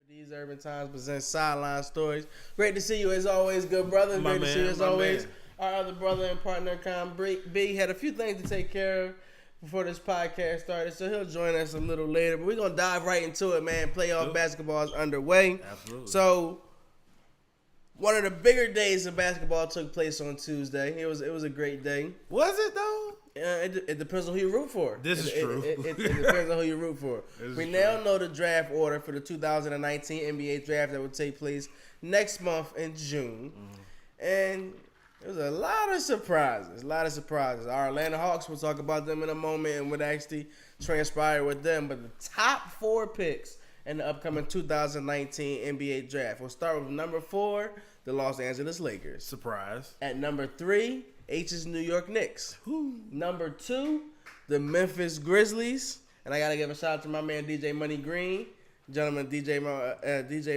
These Urban Times presents Sideline Stories. Great to see you as always, good brother. Great to see you as always. Man. Our other brother and partner, B, had a few things to take care of before this podcast started, so he'll join us a little later. But we're going to dive right into it, man. Playoff basketball is underway. Absolutely. So, one of the bigger days of basketball took place on Tuesday. It was a great day. Was it, though? It depends on who you root for. This is true. It depends on who you root for. We now know the draft order for the 2019 NBA draft that will take place next month in June. And there was a lot of surprises. Our Atlanta Hawks, we'll talk about them in a moment and what actually transpired with them. But the top 4 picks in the upcoming 2019 NBA draft. We'll start with number 4, the Los Angeles Lakers. Surprise. At number 3, H's New York Knicks. Number 2, the Memphis Grizzlies. And I got to give a shout out to my man DJ Money Green. Gentleman, DJ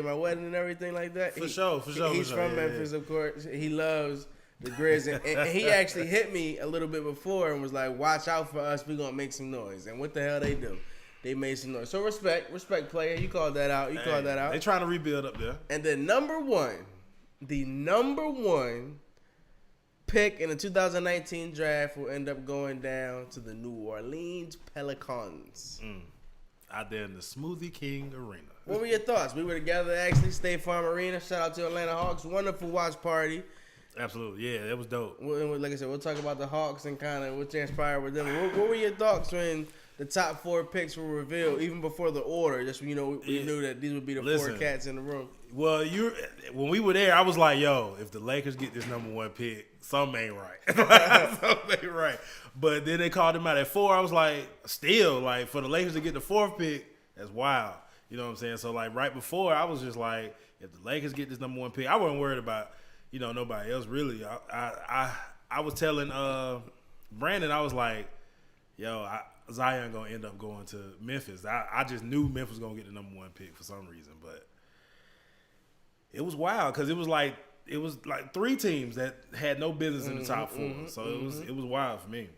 my wedding and everything like that. For sure. He's from Memphis, of course. He loves the Grizz. And he actually hit me a little bit before and was like, watch out for us. We're going to make some noise. And what the hell they do? They made some noise. So respect, player. You called that out. They trying to rebuild up there. And the number one pick in the 2019 draft will end up going down to the New Orleans Pelicans. Out there in the Smoothie King Arena. What were your thoughts? We were together actually, State Farm Arena. Shout out to Atlanta Hawks. Wonderful watch party. Absolutely. Yeah, that was dope. Like I said, we'll talk about the Hawks and kind of what transpired with them. What were your thoughts when the top 4 picks were revealed, even before the order? Just we knew that these would be the 4 cats in the room. Well, when we were there, I was like, yo, if the Lakers get this number 1 pick, something ain't right. But then they called him out at 4. I was like, still, like, for the Lakers to get the 4th pick, that's wild. You know what I'm saying? So, like, right before, I was just like, if the Lakers get this number 1 pick, I wasn't worried about, nobody else really. I was telling Brandon, I was like, yo, Zion going to end up going to Memphis. I just knew Memphis was going to get the number 1 pick for some reason, but it was wild because it was like 3 teams that had no business in the top 4. So it was wild for me.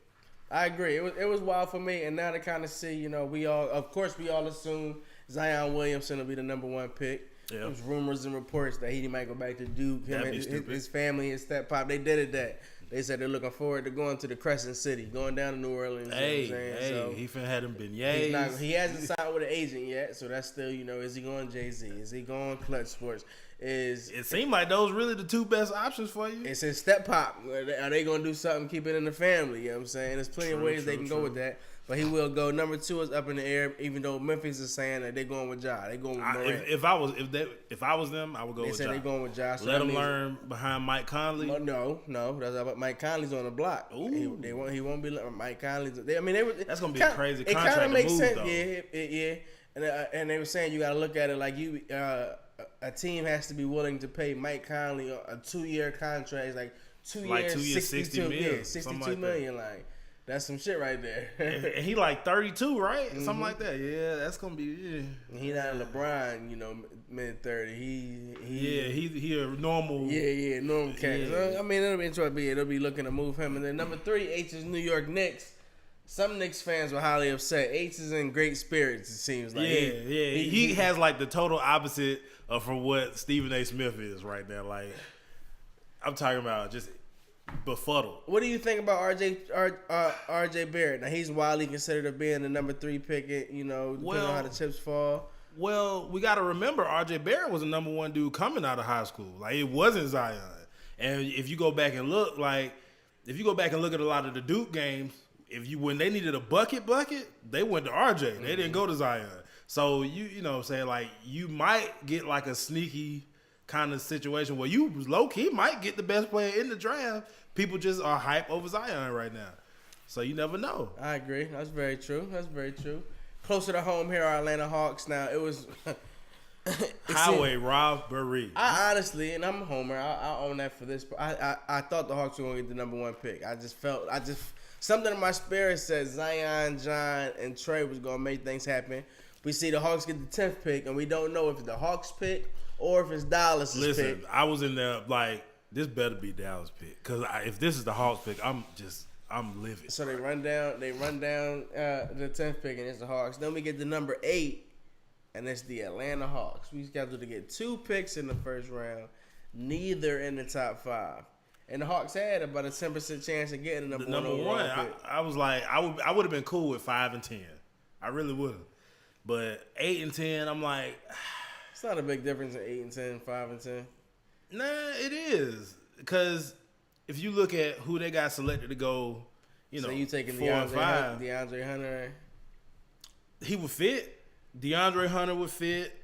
I agree. It was wild for me, and now to kind of see, we all assume Zion Williamson will be the number 1 pick. Yeah. There's rumors and reports that he might go back to Duke. His family, his step pop, they did it that. They said they're looking forward to going to the Crescent City, going down to New Orleans. So he finna have them beignets. He hasn't signed with an agent yet, so that's still, is he going Jay-Z? Is he going Clutch Sports? It seemed like those really the 2 best options for you. It's his step pop. Are they going to do something, keep it in the family? You know what I'm saying? There's plenty of ways they can go with that. But he will go. Number 2 is up in the air, even though Memphis is saying that they're going with Ja. They're going with Morant. If I was them, I would go with Ja. They said they're going with Ja. So let them learn behind Mike Conley. No. That's about Mike Conley's on the block. He won't be Mike Conley's. That's going to be a crazy contract. It kind of makes sense. Though. Yeah. And they were saying you got to look at it like a team has to be willing to pay Mike Conley a 2-year contract. It's like 2 years, 60 million. 62 million. Like, that's some shit right there. And he like 32, right? Something like that. Yeah, that's gonna be. Yeah. He not LeBron, mid 30. He a normal. Yeah, normal cat. Yeah. So, I mean, it'll be interesting. It'll be looking to move him. And then number 3, H is New York Knicks. Some Knicks fans were highly upset. H is in great spirits. It seems like. He has like the total opposite of from what Stephen A. Smith is right now. Like, I'm talking about just befuddled. What do you think about RJ Barrett? Now he's widely considered of being the number 3 pick. Depending on how the chips fall. Well, we got to remember RJ Barrett was the number 1 dude coming out of high school. Like, it wasn't Zion. And if you go back and look, at a lot of the Duke games, when they needed a bucket, they went to RJ. They didn't go to Zion. So you know what I'm saying, like, you might get like a sneaky kind of situation where you low key might get the best player in the draft. People just are hype over Zion right now. So you never know. I agree. That's very true. Closer to home here, our Atlanta Hawks. Now it was highway robbery. I honestly, and I'm a homer, I own that for this. I thought the Hawks were going to get the number 1 pick. Something in my spirit said Zion, John, and Trey was going to make things happen. We see the Hawks get the 10th pick, and we don't know if it's the Hawks pick or if it's Dallas' pick. Listen, I was in there like, this better be Dallas' pick. Because if this is the Hawks pick, I'm livid. So they run down the 10th pick, and it's the Hawks. Then we get the number 8, and it's the Atlanta Hawks. We scheduled to get 2 picks in the first round, neither in the top 5. And the Hawks had about a 10% chance of getting the number one. I was like, I would have been cool with 5 and 10. I really would have. But 8 and 10, I'm like, it's not a big difference in 8 and 10, 5 and 10. Nah, it is. Because if you look at who they got selected to go, so you taking 4 and 5. DeAndre Hunter? He would fit. DeAndre Hunter would fit.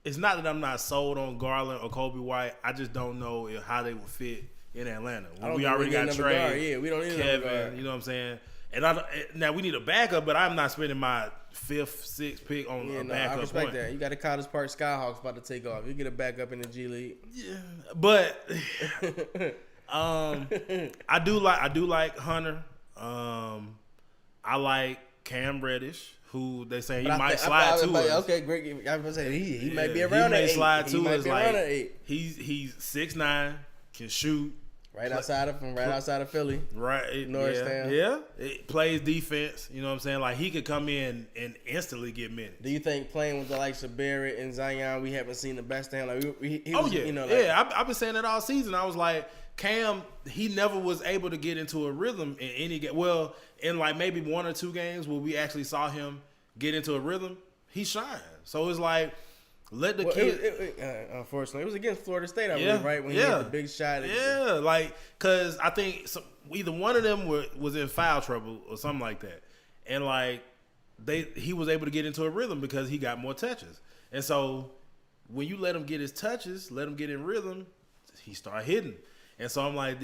It's not that I'm not sold on Garland or Kobe White. I just don't know how they would fit in Atlanta. We already got Trey, yeah, we don't need Kevin. You know what I'm saying? And now we need a backup, but I'm not spending my 5th, 6th pick on a backup. I respect that. You got the College Park Skyhawks about to take off. You get a backup in the G League. Yeah, but I do like Hunter. I like Cam Reddish, who they say he might slide to us. Okay, great. I was gonna say he might be around at 8. Slide to us. Like he's 6'9", can shoot. Right outside of Philly. Right. Norristown. Yeah. It plays defense. You know what I'm saying? Like, he could come in and instantly get minutes. Do you think playing with the likes of Barrett and Zion, we haven't seen the best of him? Like, I've been saying that all season. I was like, Cam, he never was able to get into a rhythm in any game. Well, in like maybe 1 or 2 games where we actually saw him get into a rhythm, he shined. So it's like, let the kid. Unfortunately, it was against Florida State, I believe, right? When he hit the big shot. Because I think either one of them was in foul trouble or something like that, and like he was able to get into a rhythm because he got more touches. And so when you let him get his touches, let him get in rhythm, he start hitting. And so I'm like,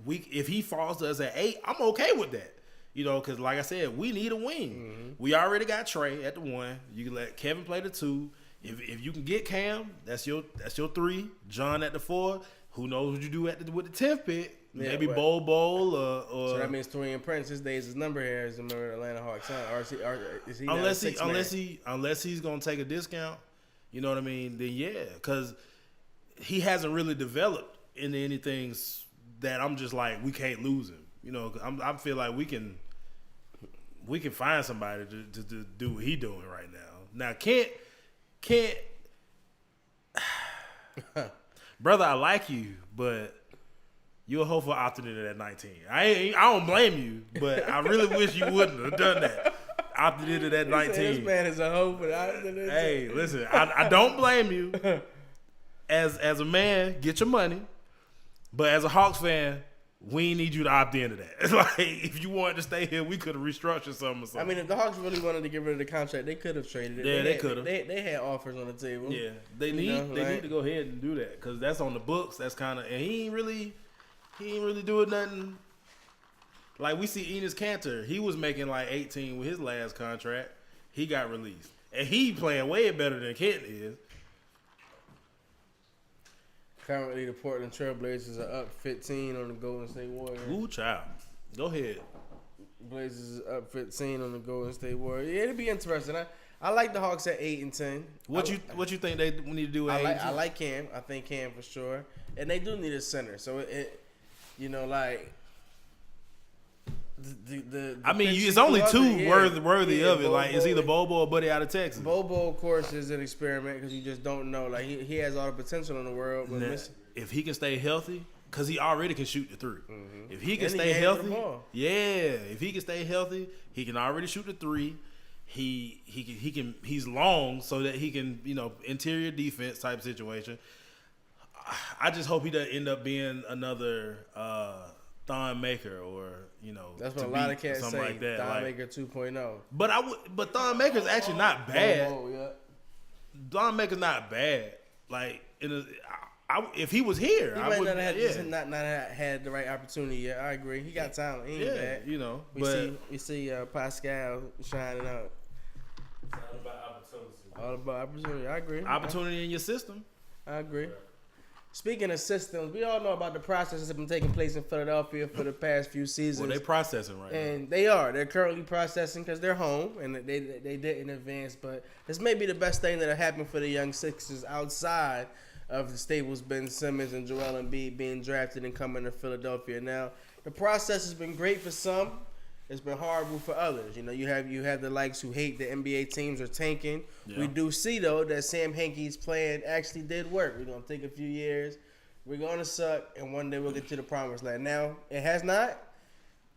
if he falls to us at 8, I'm okay with that. You know, because like I said, we need a wing. Mm-hmm. We already got Trey at the 1. You can let Kevin play the 2. If you can get Cam, that's your 3. John at the 4. Who knows what you do with the 10th pick? Yeah, maybe Bowl or. So that means Torian Prince. His days, his number here is the number of Atlanta Hawks. Or is he unless he's gonna take a discount, you know what I mean? Then yeah, because he hasn't really developed into anything that I'm just like, we can't lose him. You know, I feel like we can find somebody to do what he's doing right now. Now can't brother, I like you, but you're a hopeful opted in at 19. I don't blame you, but I really wish you wouldn't have done that. Opted into that 19. This man is a hope. Hey, listen, I don't blame you. As a man, get your money. But as a Hawks fan, we need you to opt into that. It's like, if you wanted to stay here, we could have restructured something or something. I mean, if the Hawks really wanted to get rid of the contract, they could have traded it. Yeah, they could have. They had offers on the table. Yeah, they need to go ahead and do that because that's on the books. That's kind of, and he ain't really doing nothing. Like, we see Enes Kanter, he was making like 18 with his last contract. He got released, and he playing way better than Kent is. Currently, the Portland Trailblazers are up 15 on the Golden State Warriors. Ooh, child. Go ahead. Blazers are up 15 on the Golden State Warriors. Yeah, it'll be interesting. I like the Hawks at 8 and 10. What you think they need to do at 8 and 10? I like Cam. I think Cam for sure. And they do need a center. So, I mean, it's only 2 worthy of it. Like, it's either Bobo or Buddy out of Texas. Bobo, of course, is an experiment because you just don't know. Like, he has all the potential in the world. But if he can stay healthy, because he already can shoot the 3. Mm-hmm. If he can stay healthy, if he can stay healthy, he can already shoot the 3. He can. He's long, so that he can, interior defense type situation. I just hope he doesn't end up being another Thon Maker or that's what a lot of cats say. Like that. Thon Maker 2.0. But Thon Maker's actually not bad. Thon Maker's not bad. Like if he was here, he might not have had the right opportunity yet. I agree. He got talent. He ain't bad. We see Pascal shining out. It's all about opportunity. All about opportunity. I agree. Opportunity in your system. I agree. Speaking of systems, we all know about the processes that have been taking place in Philadelphia for the past few seasons. Well, they're processing right now. And they are. They're currently processing because they're home and they didn't advance. But this may be the best thing that happened for the young Sixers outside of the stables, Ben Simmons and Joel Embiid being drafted and coming to Philadelphia. Now, the process has been great for some. it's been horrible for others. You know, you have the likes who hate the NBA teams are tanking. Yeah. We do see though that Sam Hinkie's plan actually did work. We're gonna take a few years. We're gonna suck, and one day we'll get to the promised land. Now it has not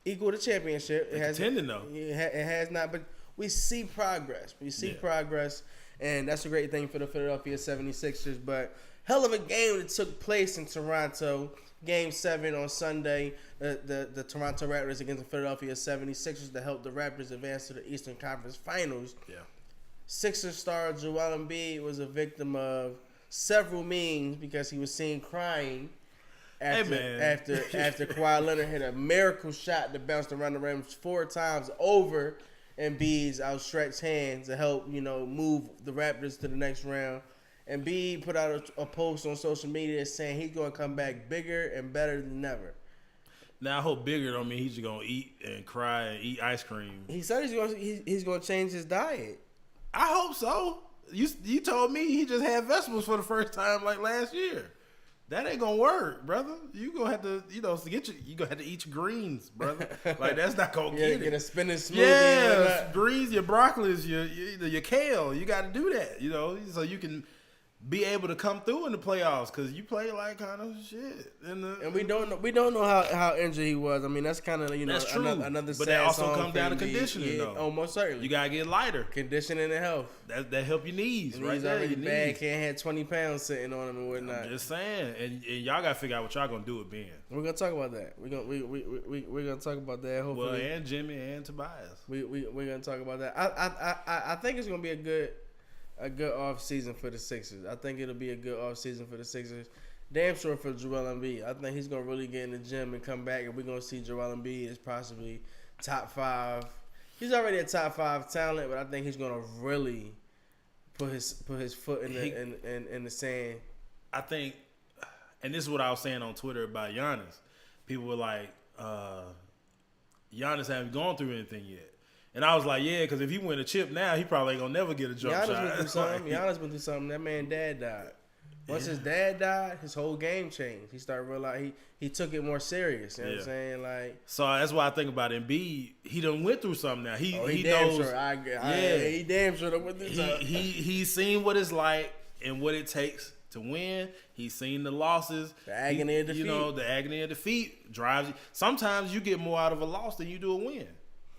equaled the championship. It has contending though. It has not, but we see progress. We see progress, and that's a great thing for the Philadelphia 76ers. But hell of a game that took place in Toronto. Game 7 on Sunday, the Toronto Raptors against the Philadelphia 76ers to help the Raptors advance to the Eastern Conference Finals. Yeah. Sixers star Joel Embiid was a victim of several memes because he was seen crying after Kawhi Leonard hit a miracle shot that bounced around the rim 4 times over Embiid's outstretched hands to help, move the Raptors to the next round. Embiid put out a post on social media saying he's going to come back bigger and better than ever. Now, I hope bigger don't mean he's just going to eat and cry and eat ice cream. He said he's going to change his diet. I hope so. You told me he just had vegetables for the first time like last year. That ain't gonna work, brother. You gonna have to, you gonna have to eat your greens, brother. Like that's not gonna get a spinach smoothie. Yeah, greens, your broccolis, your kale. You got to do that, so you can be able to come through in the playoffs because you play like kind of shit. And we don't know how injured he was. I mean, that's kind of that's true. Another but that also comes down to conditioning, though. Almost certainly. You gotta get lighter. Conditioning and health. That help your knees, and right he's there. Already bad. Can't have 20 pounds sitting on him and whatnot. I'm just saying, and y'all gotta figure out what y'all gonna do with Ben. We're gonna talk about that. We're gonna talk about that. Hopefully, well, and Jimmy and Tobias. We're gonna talk about that. I think it's gonna be a good off season for the Sixers. I think it'll be a good off season for the Sixers. Damn sure for Joel Embiid. I think he's gonna really get in the gym and come back, and we're gonna see Joel Embiid as possibly top 5. He's already a top 5 talent, but I think he's gonna really put his foot in the sand. I think, and this is what I was saying on Twitter about Giannis. People were like, Giannis hasn't gone through anything yet. And I was like, yeah, because if he win a chip now, he probably ain't going to never get a jump shot. Giannis went through something. That man dad died. Once his dad died, his whole game changed. He started realizing he took it more serious. You know what I'm saying? Like, so that's why I think about Embiid. He done went through something now. He damn knows. Sure. He damn sure done went through something. He's seen what it's like and what it takes to win. He's seen the losses. The agony of defeat. The agony of defeat drives you. Sometimes you get more out of a loss than you do a win.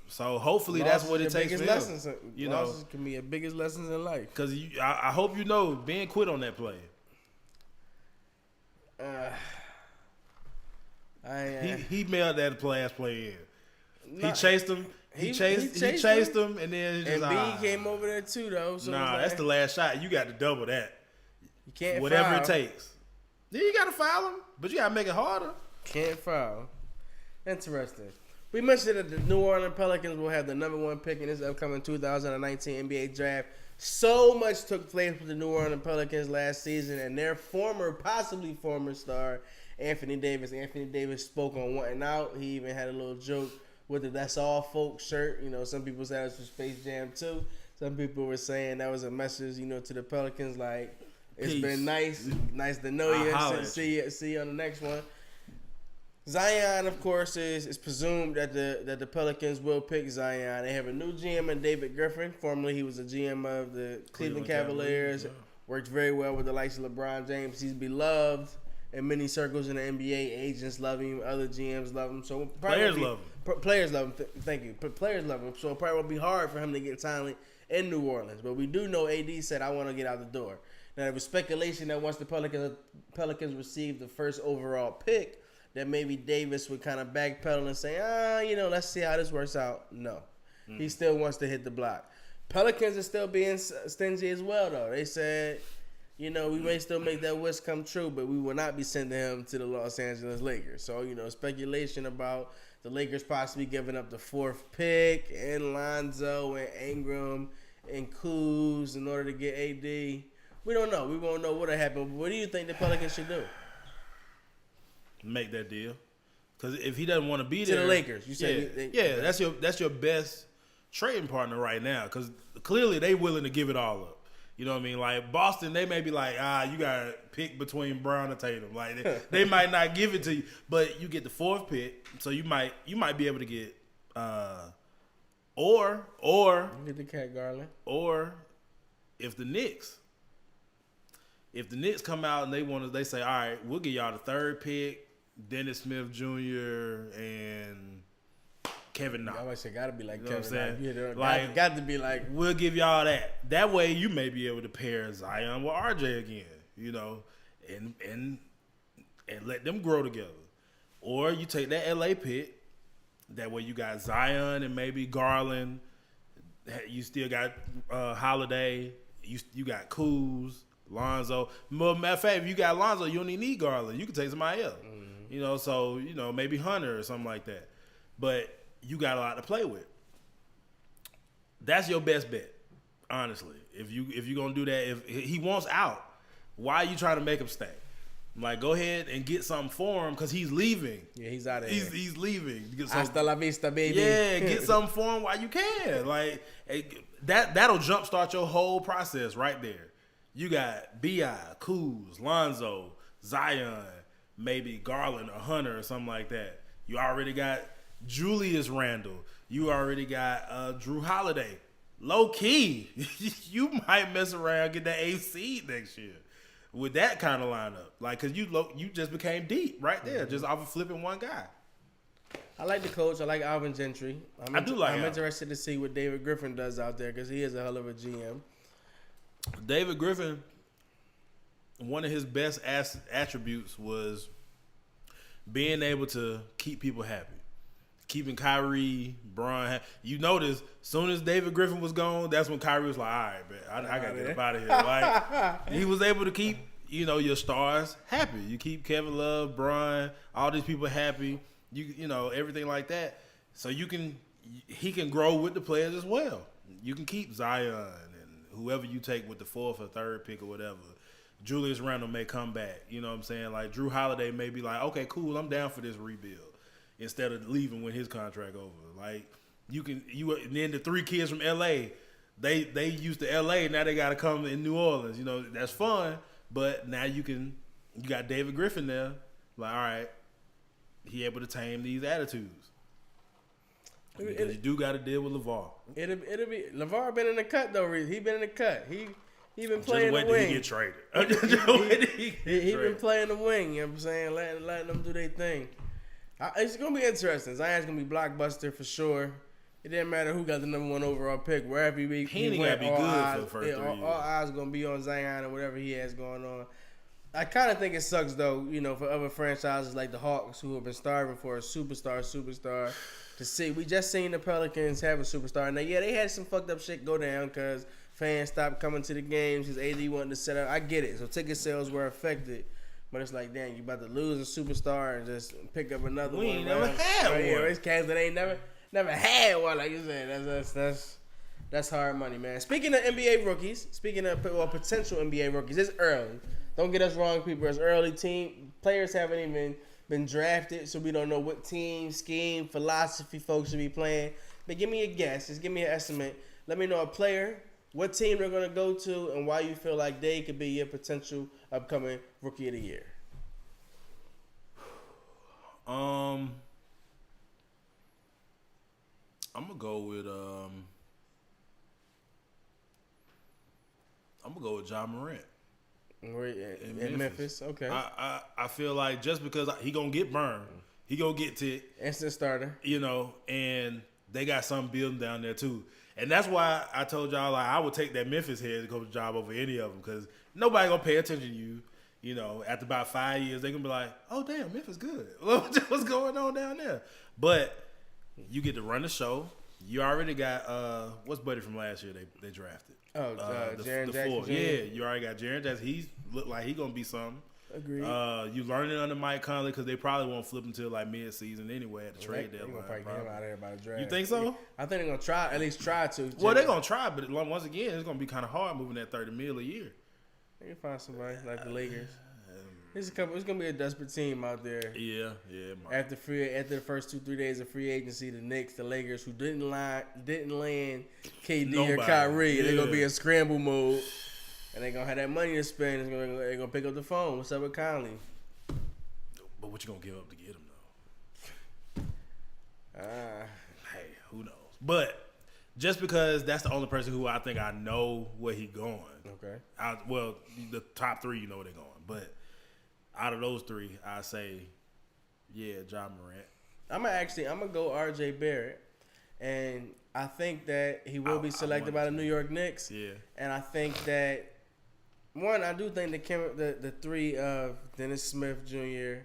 So hopefully that's what it takes for him. Lessons can be the biggest lessons in life. Because I hope Ben quit on that play. He mailed that last play in. He chased him. He chased him, and then he just, Embiid came over there too, though. So that's the last shot. You got to double that. You can't whatever foul. It takes. Then you got to foul him, but you got to make it harder. Can't foul. Interesting. We mentioned that the New Orleans Pelicans will have the number 1 pick in this upcoming 2019 NBA draft. So much took place with the New Orleans Pelicans last season, and their possibly former star, Anthony Davis. Anthony Davis spoke on wanting out. He even had a little joke with the "That's All Folks" shirt. Some people said it was for Space Jam 2. Some people were saying that was a message, to the Pelicans, like, it's Peace. Been nice to know you. See you on the next one. Zion, of course, is presumed that the Pelicans will pick Zion. They have a new GM in David Griffin. Formerly, he was a GM of the Cleveland Cavaliers. Yeah. Worked very well with the likes of LeBron James. He's beloved in many circles in the NBA. Agents love him. Other GMs love him. So players love him. Players love him. Thank you. Players love him. So it probably won't be hard for him to get talent in New Orleans. But we do know AD said, I want to get out the door. Now, there was speculation that once the Pelicans received the first overall pick, that maybe Davis would kind of backpedal and say, let's see how this works out. No. He still wants to hit the block. Pelicans are still being stingy as well, though. They said, we may still make that wish come true, but we will not be sending him to the Los Angeles Lakers. So, speculation about the Lakers possibly giving up the 4th pick and Lonzo and Ingram and Kuz in order to get AD. We don't know. We won't know what'll happen. But what do you think the Pelicans should do? Make that deal, because if he doesn't want to be to there, the Lakers, you say, that's your best trading partner right now, because clearly they willing to give it all up. You know what I mean? Like Boston, they may be like, you gotta pick between Brown and Tatum. Like they might not give it to you, but you get the 4th pick, so you might be able to get Or Get the cat Garland. Or if the Knicks come out and they say, all right, we'll give y'all the third pick, Dennis Smith Jr. and Kevin Knox. I always say gotta be like You know Kevin. what I'm saying? Yeah, Like, got to be like. We'll give y'all that. That way you may be able to pair Zion with RJ again, you know, and let them grow together. Or you take that LA pick. That way you got Zion and maybe Garland. You still got Holiday. You got Kuz, Lonzo. Matter of fact, if you got Lonzo, you don't even need Garland. You can take somebody else. Mm-hmm. You know, so maybe Hunter or something like that. But you got a lot to play with. That's your best bet, honestly. If you're gonna do that, if he wants out, why are you trying to make him stay? Like, go ahead and get something for him because he's leaving. Yeah, he's out of here. He's leaving. Hasta la vista, baby. Yeah, get something for him while you can. Like, that'll jumpstart your whole process right there. You got B.I., Kuz, Lonzo, Zion, maybe Garland or Hunter or something like that. You already got Julius Randle. You already got Drew Holiday. Low key, you might mess around and get that 8th seed next year. With that kind of lineup, like, cause you just became deep right there, just off of flipping one guy. I like the coach. I like Alvin Gentry. I'm interested to see what David Griffin does out there because he is a hell of a GM. David Griffin, one of his best attributes was being able to keep people happy, keeping Kyrie, Bron happy. You notice, soon as David Griffin was gone, that's when Kyrie was like, all right, man, I gotta get up out of here. Like, he was able to keep, your stars happy. You keep Kevin Love, Bron, all these people happy. Everything like that. So he can grow with the players as well. You can keep Zion and whoever you take with the 4th or 3rd pick or whatever. Julius Randle may come back. You know what I'm saying? Like, Drew Holiday may be like, okay, cool, I'm down for this rebuild. Instead of leaving when his contract over. Like, and then the 3 kids from LA, they used to LA, now they gotta come in New Orleans. That's fun, but now you got David Griffin there. Like, all right, he able to tame these attitudes. Because you do gotta deal with LeVar. It'll be LeVar been in the cut though. He been in the cut. He been playing the wing. Just wait till he get traded. He been playing the wing. You know what I'm saying? Letting them do their thing. It's going to be interesting. Zion's going to be blockbuster for sure. It didn't matter who got the number 1 overall pick. Wherever he went, he got to be good for the first 3 years. All eyes are going to be on Zion and whatever he has going on. I kind of think it sucks, though, for other franchises like the Hawks who have been starving for a superstar to see. We just seen the Pelicans have a superstar. Now, yeah, they had some fucked up shit go down because fans stopped coming to the games because AD wanted to set up. I get it. So ticket sales were affected. But it's like, damn, you about to lose a superstar and just pick up another one. We ain't never had one. Yeah, it's cats that ain't never had one, like you said. That's hard money, man. Speaking of NBA rookies, potential NBA rookies, it's early. Don't get us wrong, people. It's early. Players haven't even been drafted, so we don't know what team, scheme, philosophy folks should be playing. But give me a guess. Just give me an estimate. Let me know a player, what team they're going to go to, and why you feel like they could be your potential upcoming Rookie of the Year. I'm gonna go with Ja Morant. In Memphis. Okay. I feel like just because he gonna get burned, he gonna get to instant starter. And they got something building down there too. And that's why I told y'all, like, I would take that Memphis head coach job over any of them because nobody gonna pay attention to you. After about 5 years, they gonna be like, "Oh damn, Memphis good. What's going on down there?" But you get to run the show. You already got what's Buddy from last year? They drafted. Jaren Jackson. Yeah, you already got Jaren Jackson. He looked like he gonna be something. Agreed. You learning under Mike Conley because they probably won't flip until like mid-season anyway at the trade deadline. They're gonna probably get him out of here by the draft. You think so? I think they're gonna at least try to. Well, they're gonna try, but once again, it's gonna be kind of hard moving that $30 million a year. They can find somebody like the Lakers. It's gonna be a desperate team out there. Yeah. After the first 2-3 days of free agency, the Knicks, the Lakers, who didn't land KD or Kyrie, they're gonna be in scramble mode, and they're gonna have that money to spend. They're gonna pick up the phone. What's up with Conley? But what you gonna give up to get him though? Hey, who knows? But just because that's the only person who I think I know where he going. Okay. Well, the top three, you know where they're going. But out of those three, I say, ja Morant. I'm gonna go RJ Barrett, and I think that he will be selected by the New York Knicks. Yeah. And I think that I do think the three of Dennis Smith Jr.,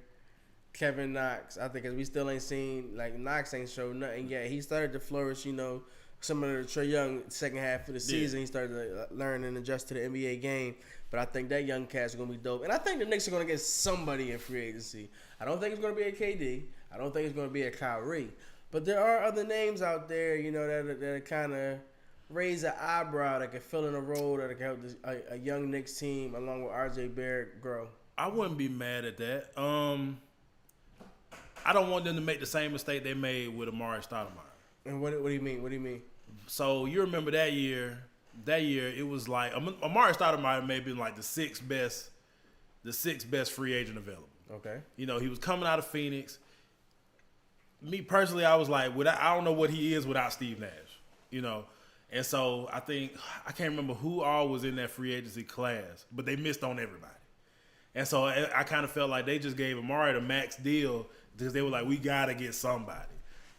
Kevin Knox. I think because we still ain't seen Knox ain't showed nothing yet. He started to flourish, some of the Trae Young second half of the season. He started to learn and adjust to the NBA game. But I think that young cat's going to be dope. And I think the Knicks are going to get somebody in free agency. I don't think it's going to be a KD. I don't think it's going to be a Kyrie. But there are other names out there, that kind of raise an eyebrow, that can fill in a role, that can help a young Knicks team along with RJ Barrett grow. I wouldn't be mad at that. I don't want them to make the same mistake they made with Amari Stoudemire. And what do you mean? What do you mean? So you remember that year? That year it was like Amari Stoudemire may have been like the sixth best free agent available. Okay. He was coming out of Phoenix. Me personally, I was like, I don't know what he is without Steve Nash. And so I can't remember who all was in that free agency class, but they missed on everybody. And so I kind of felt like they just gave Amari the max deal because they were like, we got to get somebody.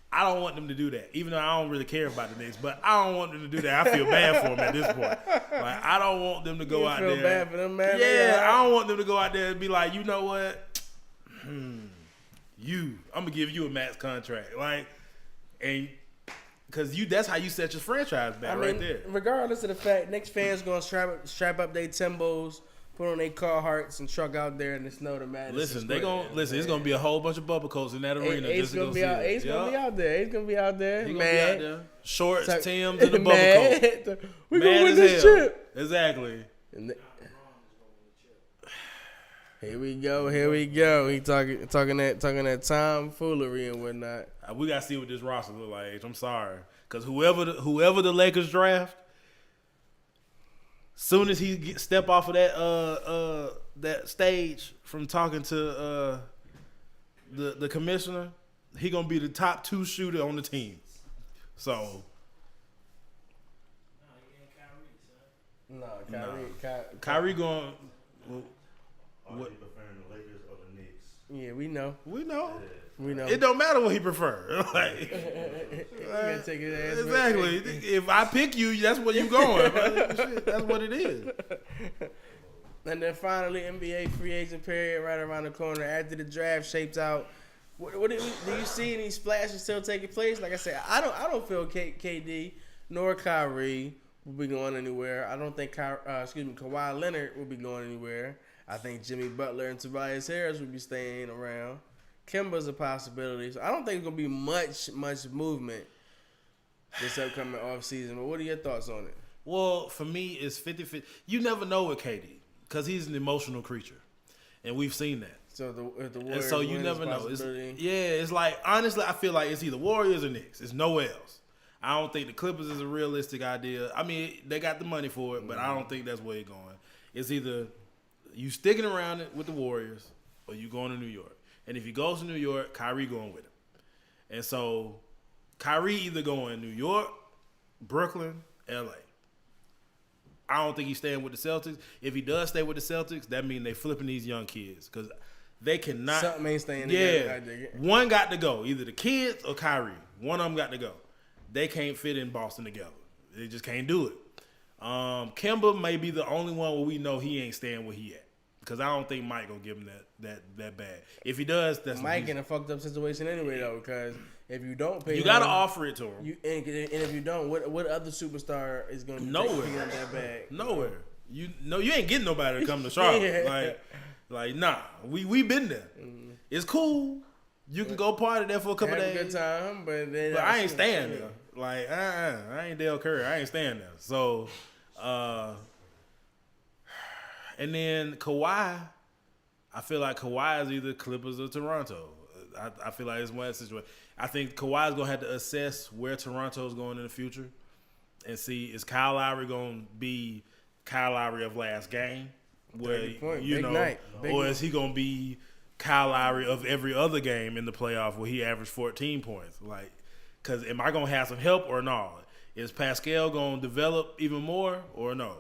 I don't want them to do that, even though I don't really care about the Knicks. But I don't want them to do that. I feel bad for them at this point. I don't want them to go out there. You feel bad for them, man? Yeah, I don't want them to go out there and be like, you know what? I'm going to give you a max contract. And because that's how you set your franchise back right there. Regardless of the fact, Knicks fans going to strap up their Timbos, put on their Carhartts and truck out there in the snow to Madison. It's gonna be a whole bunch of bubble coats in that arena. Ace gonna be out there. He's gonna be out there. He gonna be out there. Shorts, Timbs, and the bubble coat. We gonna win this chip. Exactly. Here we go. He talking that tomfoolery and whatnot. We gotta see what this roster look like. I'm sorry, because whoever the Lakers draft. Soon as he step off of that stage from talking to the commissioner, he gonna be the top 2 shooter on the team. So Kyrie going. What? Preferring the Lakers or the Knicks? Yeah, we know. It don't matter what he prefer. Gotta take his ass exactly. If I pick you, that's where you going. Shit, that's what it is. And then finally, NBA free agent period right around the corner. After the draft shapes out, what do you see any splashes still taking place? Like I said, I don't feel KD nor Kyrie will be going anywhere. I don't think Kawhi Leonard will be going anywhere. I think Jimmy Butler and Tobias Harris will be staying around. Kemba's a possibility. So I don't think it's going to be much movement this upcoming offseason. But what are your thoughts on it? Well, for me, it's 50-50. You never know with KD because he's an emotional creature. And we've seen that. So the Warriors and so you never know. It's like, honestly, I feel like it's either Warriors or Knicks. It's nowhere else. I don't think the Clippers is a realistic idea. I mean, they got the money for it, but I don't think that's where you're going. It's either you sticking around it with the Warriors or you going to New York. And if he goes to New York, Kyrie going with him. And so Kyrie either going New York, Brooklyn, LA. I don't think he's staying with the Celtics. If he does stay with the Celtics, that means they flipping these young kids because they cannot. Something ain't staying together. Yeah, one got to go. Either the kids or Kyrie. One of them got to go. They can't fit in Boston together. They just can't do it. Kemba may be the only one where we know he ain't staying where he at. Because I don't think Mike gonna give him that bad. If he does, that's Mike in a fucked up situation anyway though. Because if you don't pay, you gotta offer it to him. And if you don't, what other superstar is gonna be picking up that bag? Nowhere. You ain't getting nobody to come to Charlotte. Yeah. Like nah. We been there. Mm-hmm. It's cool. You can go party there for a couple days. Have a good time, but I ain't staying there. Like I ain't Dale Curry. I ain't staying there. So. And then Kawhi, I feel like Kawhi is either Clippers or Toronto. I feel like it's one situation. I think Kawhi is going to have to assess where Toronto is going in the future and see, is Kyle Lowry going to be Kyle Lowry of last game? Where, is he going to be Kyle Lowry of every other game in the playoff where he averaged 14 points? Like, Because am I gonna have some help or no? Is Pascal gonna develop even more or no?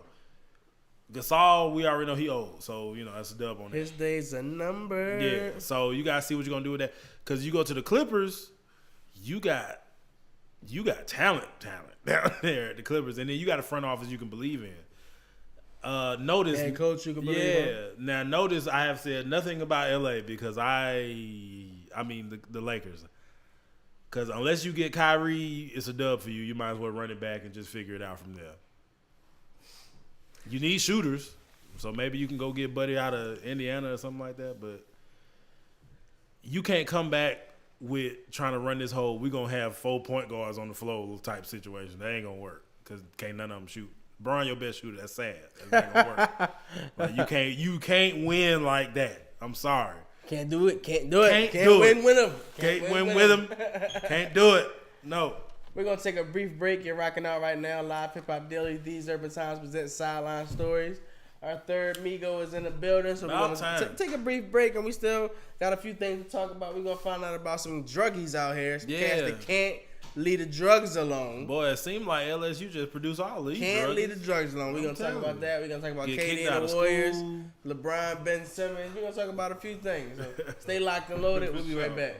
Gasol, we already know he old, so that's a dub on that. His days a number. Yeah, so you gotta see what you're gonna do with that. Because you go to the Clippers, you got talent down there at the Clippers, and then you got a front office you can believe in. Notice, and coach you can believe in. Now notice I have said nothing about LA because I mean the Lakers. Because unless you get Kyrie, it's a dub for you. You might as well run it back and just figure it out from there. You need shooters, so maybe you can go get Buddy out of Indiana or something like that. But you can't come back with trying to run this whole "we gonna have 4 point guards on the floor" type situation. That ain't gonna work because can't none of them shoot. Brian, your best shooter. That's sad. That ain't gonna work. Like, you can't win like that. I'm sorry. Can't do it. Can't do it. Can't do win it. with him. Can't win with him. Can't do it. No. We're going to take a brief break. You're rocking out right now. Live Hip Hop Daily. These Urban Times present Sideline Stories. Our third Migo is in the building. So we're going to take a brief break. And we still got a few things to talk about. We're going to find out about some druggies out here. Some cats that can't leave the drugs alone. Boy, it seems like LSU just produced all these Can't druggies. leave the drugs alone. We're going to talk about that. We're going to talk about KD and the Warriors. LeBron, Ben Simmons. We're going to talk about a few things. So stay locked and loaded. We'll be right back.